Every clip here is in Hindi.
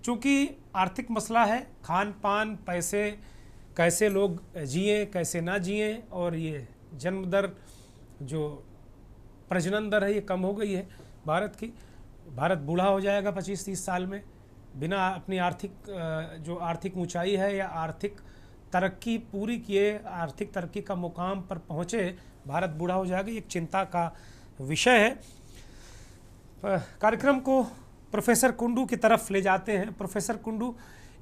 चूँकि आर्थिक मसला है, खान पान, पैसे, कैसे लोग जिए कैसे ना जिए, और ये जन्म दर जो प्रजनन दर है ये कम हो गई है भारत की। भारत बूढ़ा हो जाएगा 25-30 साल में बिना अपनी जो आर्थिक ऊंचाई है या आर्थिक तरक्की पूरी किए, आर्थिक तरक्की का मुकाम पर पहुँचे भारत बूढ़ा हो जाएगा। एक चिंता का विषय है। कार्यक्रम को प्रोफेसर कुंडू की तरफ ले जाते हैं। प्रोफेसर कुंडू,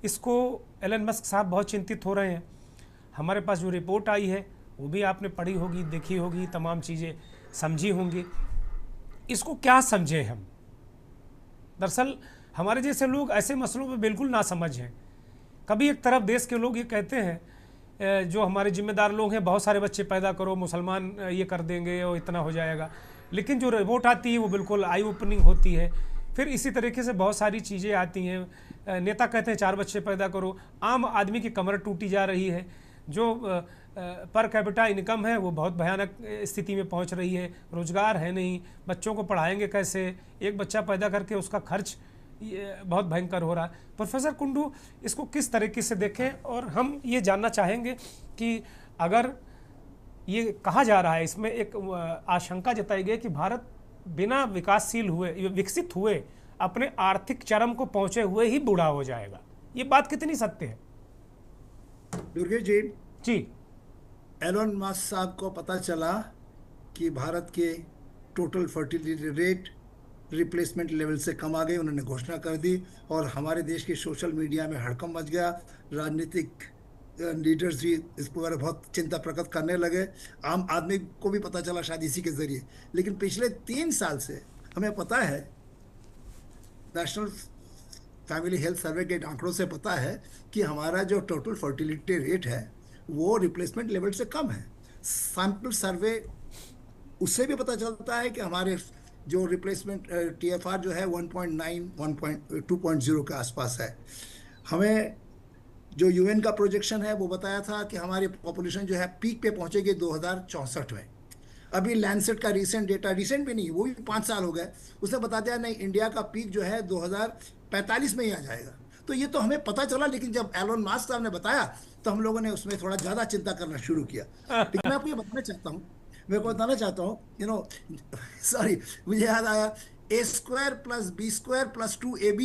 इसको एलन मस्क साहब बहुत चिंतित हो रहे हैं। हमारे पास जो रिपोर्ट आई है वो भी आपने पढ़ी होगी, देखी होगी, तमाम चीज़ें समझी होंगी। इसको क्या समझें हम? दरअसल हमारे जैसे लोग ऐसे मसलों में बिल्कुल ना समझ हैं। कभी एक तरफ देश के लोग ये कहते हैं, जो हमारे जिम्मेदार लोग हैं, बहुत सारे बच्चे पैदा करो, मुसलमान ये कर देंगे और इतना हो जाएगा, लेकिन जो रिपोर्ट आती है वो बिल्कुल आई ओपनिंग होती है। फिर इसी तरीके से बहुत सारी चीज़ें आती हैं। नेता कहते हैं 4 बच्चे पैदा करो, आम आदमी की कमर टूटी जा रही है। जो पर कैपिटा इनकम है वो बहुत भयानक स्थिति में पहुंच रही है। रोज़गार है नहीं, बच्चों को पढ़ाएंगे कैसे? एक बच्चा पैदा करके उसका खर्च बहुत भयंकर हो रहा है। प्रोफेसर कुंडू, इसको किस तरीके से देखें? और हम ये जानना चाहेंगे कि अगर ये कहा जा रहा है, इसमें एक आशंका जताई गई कि भारत बिना विकासशील हुए, विकसित हुए, अपने आर्थिक चरम को पहुंचे हुए ही बूढ़ा हो जाएगा, ये बात कितनी सत्य है? दुर्गेश जी, जी, एलोन मस्क साहब को पता चला कि भारत के total fertility rate replacement level से कम आ गई। उन्होंने घोषणा कर दी और हमारे देश के सोशल मीडिया में हड़कंप मच गया। राजनीतिक लीडर्स भी इस पर बहुत चिंता प्रकट करने लगे। आम आदमी को भी पता चला शायद इसी के जरिए। लेकिन पिछले 3 साल से हमें पता है, नेशनल फैमिली हेल्थ सर्वे के आंकड़ों से पता है कि हमारा जो टोटल फर्टिलिटी रेट है वो रिप्लेसमेंट लेवल से कम है। सैंपल सर्वे उससे भी पता चलता है कि हमारे जो रिप्लेसमेंट टीएफआर जो है 1.9 2.0 के आसपास है। हमें जो यूएन का प्रोजेक्शन है वो बताया था कि हमारी पॉपुलेशन जो है पीक पे पहुंचेगी 2064 में। अभी लैंडसेट का रिसेंट डेटा, रिसेंट भी नहीं, वो भी 5 साल हो गए, उसने बता दिया नहीं, इंडिया का पीक जो है 2045 में ही आ जाएगा। तो ये तो हमें पता चला, लेकिन जब एलोन मस्क साहब ने बताया तो हम लोगों ने उसमें थोड़ा ज़्यादा चिंता करना शुरू किया। लेकिन मैं आपको ये बताना चाहता हूँ, मेरे को बताना चाहता हूँ, सॉरी, मुझे याद आया, a² + b² + 2ab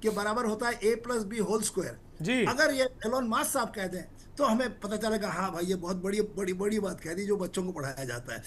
के बराबर होता है a+b² जी। अगर ये एलोन मस्क साहब कह दें तो हमें पता चलेगा हाँ भाई, ये बहुत बड़ी बड़ी बड़ी बात कह दी जो बच्चों को पढ़ाया जाता है।